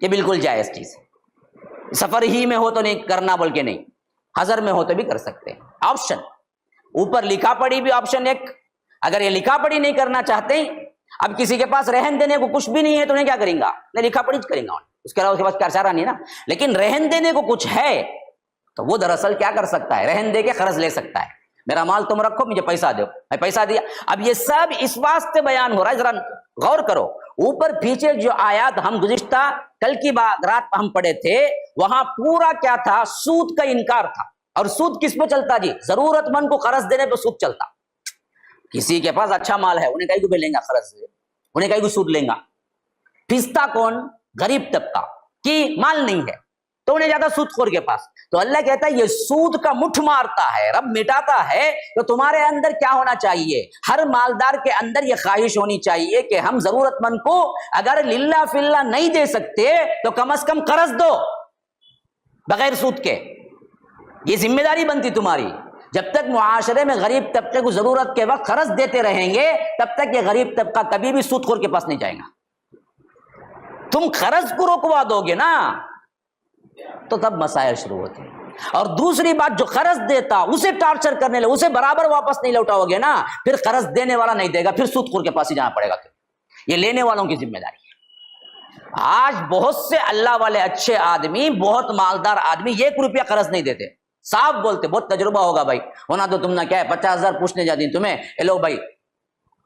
یہ بالکل جائز چیز ہے۔ سفر ہی میں ہو تو نہیں کرنا، بلکہ نہیں، حضر میں ہو تو بھی کر سکتے ہیں۔ آپشن اوپر لکھا پڑھی بھی آپشن ایک، اگر یہ لکھا پڑھی نہیں کرنا چاہتے، اب کسی کے پاس رہن دینے کو کچھ بھی نہیں ہے تو انہیں کیا کریں گا؟ میں لکھا پڑھی کریں گا، اس کے علاوہ اس کے پاس کیا چارہ نہیں نا۔ لیکن رہن دینے کو کچھ ہے تو وہ دراصل کیا کر سکتا ہے؟ رہن دے کے قرض لے سکتا ہے، میرا مال تم رکھو، مجھے پیسہ دو، میں پیسہ دیا۔ اب یہ سب اس واسطے بیان ہو رہا ہے، ذرا غور کرو، اوپر پیچھے جو آیات ہم گزشتہ کل کی رات ہم پڑھے تھے، وہاں پورا کیا تھا؟ سود کا انکار تھا۔ اور سود کس پہ چلتا جی؟ ضرورت مند کو قرض دینے پہ سود چلتا۔ کسی کے پاس اچھا مال ہے، انہیں کہیں کو بھی لیں گا قرض سے، انہیں کہیں کو سود لیں گا۔ پستا کون؟ غریب طبقہ کی مال نہیں ہے تو انہیں جاتا سود خور کے پاس۔ تو اللہ کہتا ہے یہ سود کا مٹھ مارتا ہے، رب مٹاتا ہے۔ تو تمہارے اندر کیا ہونا چاہیے؟ ہر مالدار کے اندر یہ خواہش ہونی چاہیے کہ ہم ضرورت مند کو اگر للہ فی اللہ نہیں دے سکتے تو کم از کم قرض دو بغیر سود کے۔ یہ ذمہ داری بنتی تمہاری۔ جب تک معاشرے میں غریب طبقے کو ضرورت کے وقت قرض دیتے رہیں گے، تب تک یہ غریب طبقہ کبھی بھی سود خور کے پاس نہیں جائے گا۔ تم قرض کو روکوا دو گے نا تو تب مسائل شروع ہوتے ہیں۔ اور دوسری بات، جو قرض دیتا اسے ٹارچر کرنے لے، اسے برابر واپس نہیں لوٹاؤ گے نا، پھر قرض دینے والا نہیں دے گا، پھر سود خور کے پاس ہی جانا پڑے گا۔ یہ لینے والوں کی ذمہ داری ہے۔ آج بہت سے اللہ والے اچھے آدمی، بہت مالدار آدمی 1 روپیہ قرض نہیں دیتے، صاف بولتے، بہت تجربہ ہوگا بھائی، ہونا تو تم نہ کیا ہے 50,000 پوچھنے جاتی تمہیں، اے لو بھائی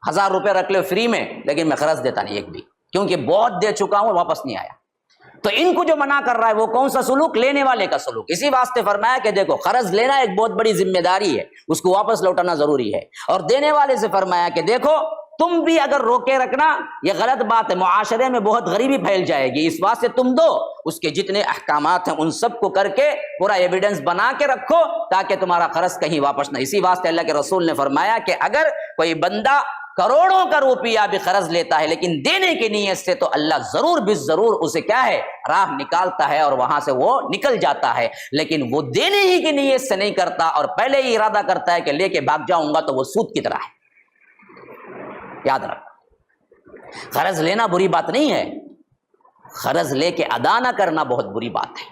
1000 روپے رکھ لو فری میں، لیکن میں قرض دیتا نہیں ایک بھی، کیونکہ بہت دے چکا ہوں، واپس نہیں آیا۔ تو ان کو جو منع کر رہا ہے وہ کون سا سلوک؟ لینے والے کا سلوک۔ اسی واسطے فرمایا کہ دیکھو قرض لینا ایک بہت بڑی ذمہ داری ہے، اس کو واپس لوٹانا ضروری ہے۔ اور دینے والے سے فرمایا کہ دیکھو تم بھی اگر روکے رکھنا یہ غلط بات ہے، معاشرے میں بہت غریبی پھیل جائے گی، اس واسطے تم دو، اس کے جتنے احکامات ہیں ان سب کو کر کے پورا ایویڈنس بنا کے رکھو تاکہ تمہارا قرض کہیں واپس نہ۔ اسی واسطے اللہ کے رسول نے فرمایا کہ اگر کوئی بندہ کروڑوں کا روپیہ بھی قرض لیتا ہے لیکن دینے کی نیت سے، تو اللہ ضرور ضرور اسے کیا ہے؟ راہ نکالتا ہے اور وہاں سے وہ نکل جاتا ہے۔ لیکن وہ دینے ہی کی نیت سے نہیں کرتا اور پہلے ہی ارادہ کرتا ہے کہ لے کے بھاگ جاؤں گا، تو وہ سود کی طرح ہے۔ یاد رکھ، قرض لینا بری بات نہیں ہے، قرض لے کے ادا نہ کرنا بہت بری بات ہے۔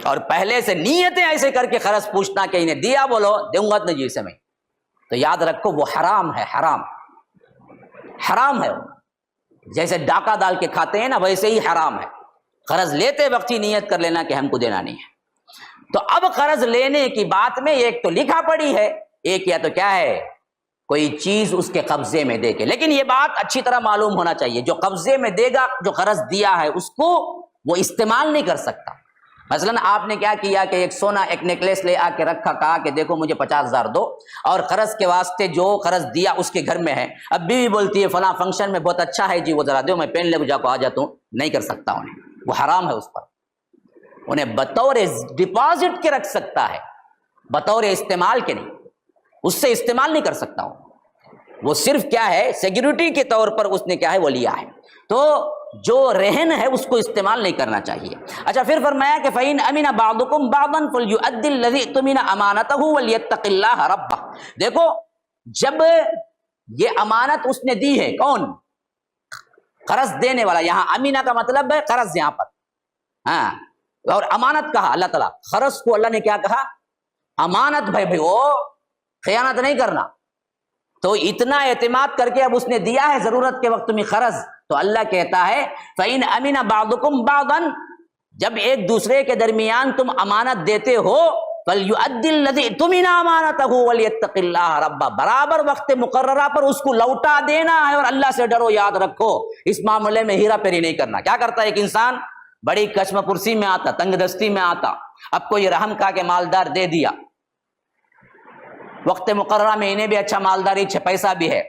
اور پہلے سے نیتیں ایسے کر کے قرض پوچھنا کہ انہیں دیا، بولو دوں گا تو جی سے میں، تو یاد رکھو وہ حرام ہے، حرام ہے۔ جیسے ڈاکہ ڈال کے کھاتے ہیں نا، ویسے ہی حرام ہے۔ قرض لیتے وقت ہی نیت کر لینا کہ ہم کو دینا نہیں ہے۔ تو اب قرض لینے کی بات میں ایک تو لکھا پڑھی ہے، ایک یا تو کیا ہے کوئی چیز اس کے قبضے میں دے کے۔ لیکن یہ بات اچھی طرح معلوم ہونا چاہیے، جو قبضے میں دے گا، جو قرض دیا ہے اس کو وہ استعمال نہیں کر سکتا۔ مثلا آپ نے کیا کیا کہ ایک سونا ایک نیکلیس لے آ کے رکھا، کہا کہ دیکھو مجھے 50,000 دو، اور قرض کے واسطے جو قرض دیا اس کے گھر میں ہے، اب بیوی بولتی ہے فلاں فنکشن میں بہت اچھا ہے جی وہ ذرا دو، میں پہن لے جا کو آ جاتا ہوں، نہیں کر سکتا انہیں، وہ حرام ہے اس پر۔ انہیں بطور ڈپازٹ کے رکھ سکتا ہے، بطور استعمال کے نہیں، اس سے استعمال نہیں کر سکتا ہوں، وہ صرف کیا ہے سیکیورٹی کے طور پر اس نے کیا ہے وہ لیا ہے۔ تو جو رہن ہے اس کو استعمال نہیں کرنا چاہیے۔ اچھا پھر فرمایا کہ فَإِنْ أَمِنَ بَعْضُكُمْ بَعْضًا فَلْيُؤَدِّ الَّذِي اؤْتُمِنَ أَمَانَتَهُ وَلْيَتَّقِ اللَّهَ رَبَّهُ۔ دیکھو جب یہ امانت اس نے دی ہے، کون؟ قرض دینے والا، یہاں امینہ کا مطلب ہے قرض یہاں پر، ہاں، اور امانت کہا اللہ تعالیٰ، قرض کو اللہ نے کیا کہا؟ امانت۔ بھائی وہ خیانت نہیں کرنا۔ تو اتنا اعتماد کر کے اب اس نے دیا ہے ضرورت کے وقت تمہیں قرض، تو اللہ کہتا ہے فَإِنْ أَمِنَ بَعْضُكُمْ بَعْضًا، جب ایک دوسرے کے درمیان تم امانت دیتے ہو، فَلْيُؤَدِّ الَّذِي اؤْتُمِنَ أَمَانَتَهُ وَلْيَتَّقِ اللَّهَ رَبَّهُ، برابر وقت مقررہ پر اس کو لوٹا دینا ہے اور اللہ سے ڈرو. یاد رکھو اس معاملے میں ہیرا پھیری نہیں کرنا. کیا کرتا ہے ایک انسان؟ بڑی کشم پرسی میں آتا، تنگ دستی میں آتا، اب کوئی رحم کا کے مالدار دے دیا، وقت مقررہ میں انہیں بھی اچھا مالداری پیسہ بھی ہے،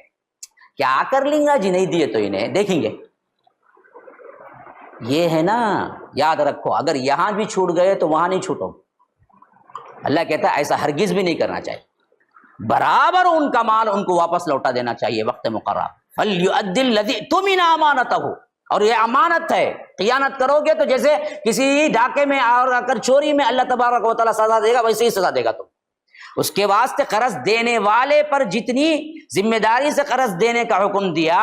کیا کر لیں گا جی؟ نہیں دیے تو انہیں دیکھیں گے. یہ ہے نا، یاد رکھو اگر یہاں بھی چھوٹ گئے تو وہاں نہیں چھوٹو. اللہ کہتا ہے ایسا ہرگز بھی نہیں کرنا چاہیے، برابر ان کا مال ان کو واپس لوٹا دینا چاہیے وقت مقررہ. فَلْيُؤَدِّ الَّذِي اؤْتُمِنَ أَمَانَتَهُ، اور یہ امانت ہے. خیانت کرو گے تو جیسے کسی ڈاکے میں اور اگر چوری میں اللہ تبارک و تعالیٰ سزا دے گا ویسے ہی سزا دے گا. تم اس کے واسطے قرض دینے والے پر جتنی ذمہ داری سے قرض دینے کا حکم دیا،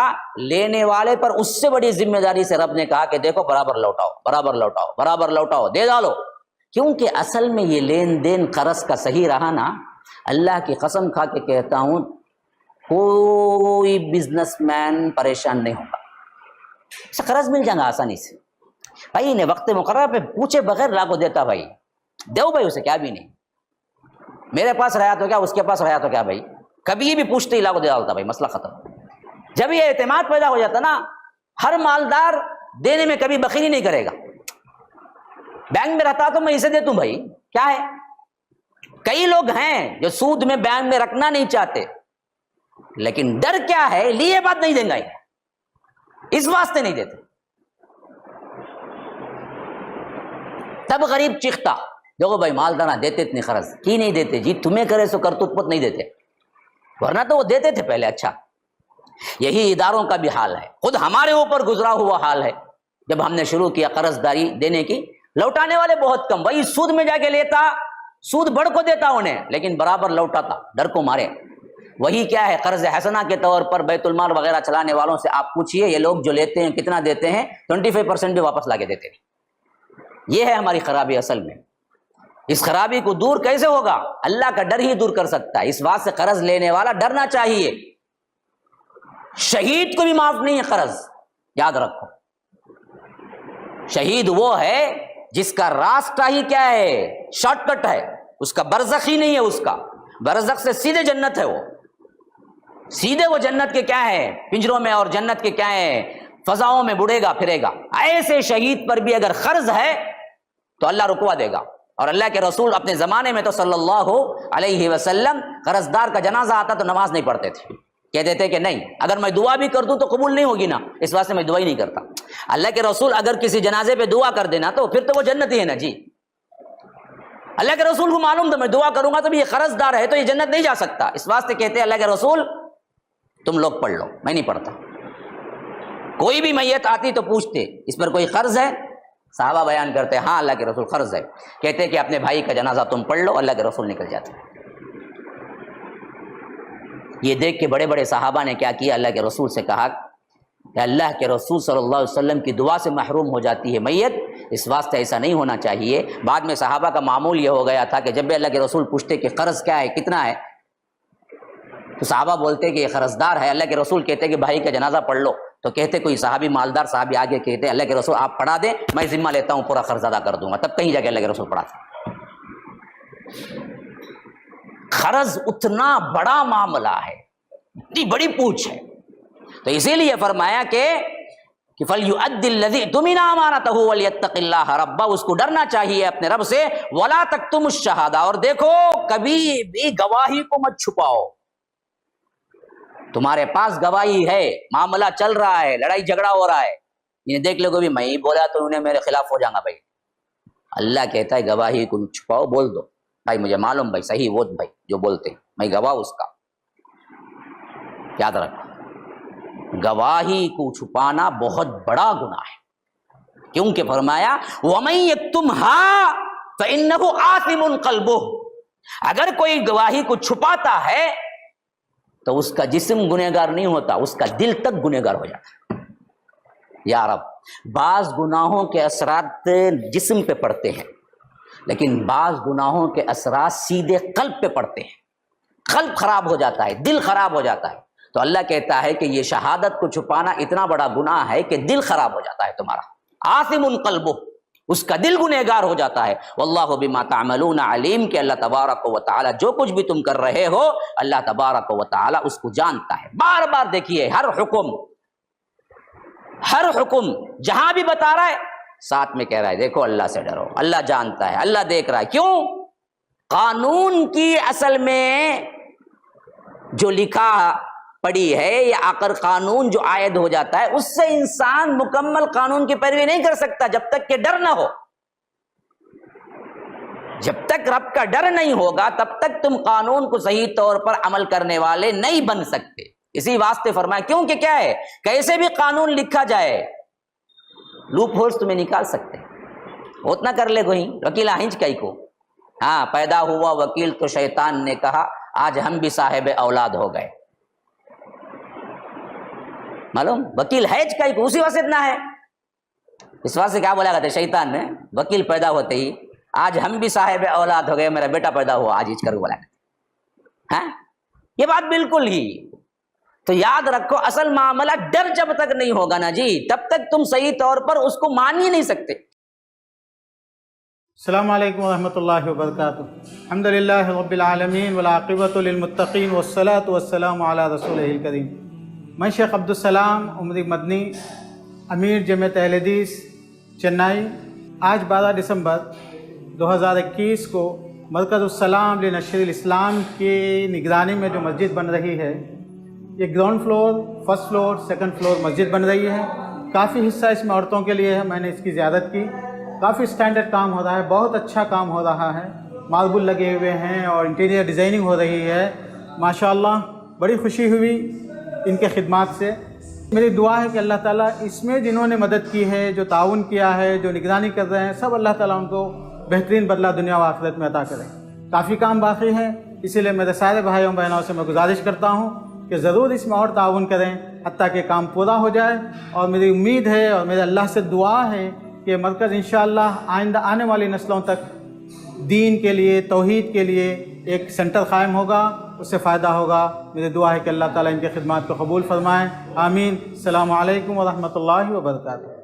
لینے والے پر اس سے بڑی ذمہ داری سے رب نے کہا کہ دیکھو برابر لوٹاؤ، برابر لوٹاؤ، برابر لوٹاؤ، دے ڈالو. کیونکہ اصل میں یہ لین دین قرض کا صحیح رہا نا، اللہ کی قسم کھا کے کہتا ہوں کوئی بزنس مین پریشان نہیں ہوگا. قرض مل جائے گا آسانی سے. بھائی نے وقت مقررہ پہ پوچھے بغیر لاکھوں دیتا، بھائی دو بھائی اسے کیا بھی نہیں، میرے پاس رہا تو کیا، اس کے پاس رہا تو کیا، بھائی کبھی بھی پوچھتے ہی لاکھوں دے ڈالتا، بھائی مسئلہ ختم. جب یہ اعتماد پیدا ہو جاتا نا، ہر مالدار دینے میں کبھی بخیلی نہیں کرے گا. بینک میں رہتا تو میں اسے دیتوں، بھائی کیا ہے. کئی لوگ ہیں جو سود میں بینک میں رکھنا نہیں چاہتے، لیکن ڈر کیا ہے، لیے بات نہیں دیں گا، اس واسطے نہیں دیتے. تب غریب چیختا، دیکھو بھائی مالدار دیتے اتنی قرض کی نہیں دیتے جی، تمہیں کرے سو کرتوت پت نہیں دیتے، ورنہ تو وہ دیتے تھے پہلے. اچھا یہی اداروں کا بھی حال ہے، خود ہمارے اوپر گزرا ہوا حال ہے. جب ہم نے شروع کیا قرض داری دینے کی، لوٹانے والے بہت کم، وہی سود میں جا کے لیتا، سود بڑھ کو دیتا انہیں، لیکن برابر لوٹاتا ڈر کو مارے. وہی کیا ہے قرض حسنہ کے طور پر بیت المال وغیرہ چلانے والوں سے آپ پوچھئے یہ لوگ جو لیتے ہیں کتنا دیتے ہیں، 25% بھی واپس لا کے دیتے ہیں. یہ ہے ہماری خرابی اصل میں. اس خرابی کو دور کیسے ہوگا؟ اللہ کا ڈر ہی دور کر سکتا ہے. اس بات سے قرض لینے والا ڈرنا چاہیے. شہید کو بھی معاف نہیں ہے قرض، یاد رکھو. شہید وہ ہے جس کا راستہ ہی کیا ہے، شارٹ کٹ ہے، اس کا برزخ ہی نہیں ہے، اس کا برزخ سے سیدھے جنت ہے. وہ سیدھے وہ جنت کے کیا ہے، پنجروں میں، اور جنت کے کیا ہے، فضاؤں میں بڑھے گا پھرے گا. ایسے شہید پر بھی اگر قرض ہے تو اللہ رکوا دے گا. اور اللہ کے رسول اپنے زمانے میں تو صلی اللہ علیہ وسلم قرض دار کا جنازہ آتا تو نماز نہیں پڑھتے تھے، کہتے تھے کہ نہیں، اگر میں دعا بھی کر دوں تو قبول نہیں ہوگی نا، اس واسطے میں دعا ہی نہیں کرتا. اللہ کے رسول اگر کسی جنازے پہ دعا کر دینا تو پھر تو وہ جنتی ہے نا جی. اللہ کے رسول کو معلوم تھا میں دعا کروں گا تو یہ قرض دار ہے تو یہ جنت نہیں جا سکتا، اس واسطے کہتے ہیں اللہ کے رسول تم لوگ پڑھ لو، میں نہیں پڑھتا. کوئی بھی میت آتی تو پوچھتے اس پر کوئی قرض ہے؟ صحابہ بیان کرتے ہاں اللہ کے رسول قرض ہے. کہتے کہ اپنے بھائی کا جنازہ تم پڑھ لو، اللہ کے رسول نکل جاتے. یہ دیکھ کے بڑے بڑے صحابہ نے کیا کیا، اللہ کے رسول سے کہا کہ اللہ کے رسول صلی اللہ علیہ وسلم کی دعا سے محروم ہو جاتی ہے میت، اس واسطے ایسا نہیں ہونا چاہیے. بعد میں صحابہ کا معمول یہ ہو گیا تھا کہ جب بھی اللہ کے رسول پوچھتے کہ قرض کیا ہے، کتنا ہے، تو صحابہ بولتے کہ یہ قرض دار ہے. اللہ کے رسول کہتے کہ بھائی کا جنازہ پڑھ لو، تو کہتے کوئی صحابی مالدار صحابی آگے کہتے اللہ کے رسول آپ پڑھا دیں، میں ذمہ لیتا ہوں پورا قرض ادا کر دوں گا. تب کہیں جا کے اللہ کے رسول پڑھاتے. قرض اتنا بڑا معاملہ ہے، اتنی بڑی پوچھ ہے، تو اسی لیے فرمایا کہ فَلْيُؤَدِّ الَّذِي اؤْتُمِنَ أَمَانَتَهُ وَلْيَتَّقِ اللَّهَ رَبَّهُ، اس کو ڈرنا چاہیے اپنے رب سے. وَلَا تَكْتُمُوا الشَّهَادَةَ، اور دیکھو کبھی بھی گواہی کو مت چھپاؤ. تمہارے پاس گواہی ہے، معاملہ چل رہا ہے، لڑائی جھگڑا ہو رہا ہے، انہیں دیکھ لو بھی میں ہی بولا تو انہیں میرے خلاف ہو جائیں گا. بھائی اللہ کہتا ہے گواہی کو چھپاؤ، بول دو بھائی مجھے معلوم، بھائی صحیح وہ بھائی جو بولتے میں گواہ اس کا. یاد رکھو گواہی کو چھپانا بہت بڑا گناہ ہے، کیونکہ فرمایا وَمَن يَكْتُمْهَا فَإِنَّهُ آثِمٌ قَلْبُهُ، اگر کوئی گواہی کو چھپاتا ہے تو اس کا جسم گنہگار نہیں ہوتا، اس کا دل تک گنہگار ہو جاتا. یا رب، بعض گناہوں کے اثرات جسم پہ پڑتے ہیں، لیکن بعض گناہوں کے اثرات سیدھے قلب پہ پڑتے ہیں، قلب خراب ہو جاتا ہے، دل خراب ہو جاتا ہے. تو اللہ کہتا ہے کہ یہ شہادت کو چھپانا اتنا بڑا گناہ ہے کہ دل خراب ہو جاتا ہے تمہارا. آثم قلبہ، اس کا دل گنہگار ہو جاتا ہے۔ واللہ بما تعملون علیم، کہ اللہ تبارک و تعالی جو کچھ بھی تم کر رہے ہو اللہ تبارک و تعالی اس کو جانتا ہے۔ بار بار دیکھیے ہر حکم جہاں بھی بتا رہا ہے ساتھ میں کہہ رہا ہے دیکھو اللہ سے ڈرو، اللہ جانتا ہے، اللہ دیکھ رہا ہے۔ کیوں؟ قانون کی اصل میں جو لکھا پڑی ہے یا آخر قانون جو عائد ہو جاتا ہے اس سے انسان مکمل قانون کی پیروی نہیں کر سکتا جب تک کہ ڈر نہ ہو۔ جب تک رب کا ڈر نہیں ہوگا تب تک تم قانون کو صحیح طور پر عمل کرنے والے نہیں بن سکتے۔ اسی واسطے فرمایا کیونکہ کیا ہے، کیسے بھی قانون لکھا جائے لوپ ہولز تمہیں نکال سکتے، اتنا کر لے کوئی وکیل ہنچ کئی کو۔ ہاں پیدا ہوا وکیل تو شیطان نے کہا آج ہم بھی صاحب اولاد ہو گئے، معلوم وکیل ہے کئی کو اسی واسطے اتنا ہے۔ اس واسطے کیا بولا کرتے شیطان نے، وکیل پیدا ہوتے ہی آج ہم بھی صاحب اولاد ہو گئے، میرا بیٹا پیدا ہوا آج ہچ کر بولا کرتے۔ ہاں یہ بات بالکل ہی تو یاد رکھو، اصل معاملہ ڈر جب تک نہیں ہوگا نا جی تب تک تم صحیح طور پر اس کو مان ہی نہیں سکتے۔ السلام علیکم ورحمۃ اللہ وبرکاتہ۔ الحمدللہ رب العالمین والعاقبۃ للمتقین والصلاۃ والسلام علی رسولہ الکریم۔ میں شیخ عبدالسلام عمری مدنی، امیر جمعیت اہل حدیث چنئی، آج 12 دسمبر 2021 کو مرکز السلام لنشر الاسلام کی نگرانی میں جو مسجد بن رہی ہے، یہ ground floor, first floor, second floor مسجد بن رہی ہے۔ کافی حصہ اس میں عورتوں کے لیے ہے، میں نے اس کی زیارت کی۔ کافی سٹینڈرڈ کام ہو رہا ہے، بہت اچھا کام ہو رہا ہے، ماربل لگے ہوئے ہیں اور انٹیریئر ڈیزائننگ ہو رہی ہے۔ ماشاءاللہ بڑی خوشی ہوئی ان کے خدمات سے۔ میری دعا ہے کہ اللہ تعالیٰ اس میں جنہوں نے مدد کی ہے، جو تعاون کیا ہے، جو نگرانی کر رہے ہیں، سب اللہ تعالیٰ ان کو بہترین بدلہ دنیا و آخرت میں عطا کرے۔ کافی کام باقی ہے، اسی لیے میرے سارے بھائیوں بہنوں سے میں گزارش کرتا ہوں کہ ضرور اس میں اور تعاون کریں حتیٰ کہ کام پورا ہو جائے۔ اور میری امید ہے اور میرے اللہ سے دعا ہے کہ مرکز انشاءاللہ آئندہ آنے والی نسلوں تک دین کے لیے، توحید کے لیے ایک سینٹر قائم ہوگا، اس سے فائدہ ہوگا۔ میری دعا ہے کہ اللہ تعالیٰ ان کے خدمات کو قبول فرمائے، آمین۔ السلام علیکم ورحمۃ اللہ وبرکاتہ۔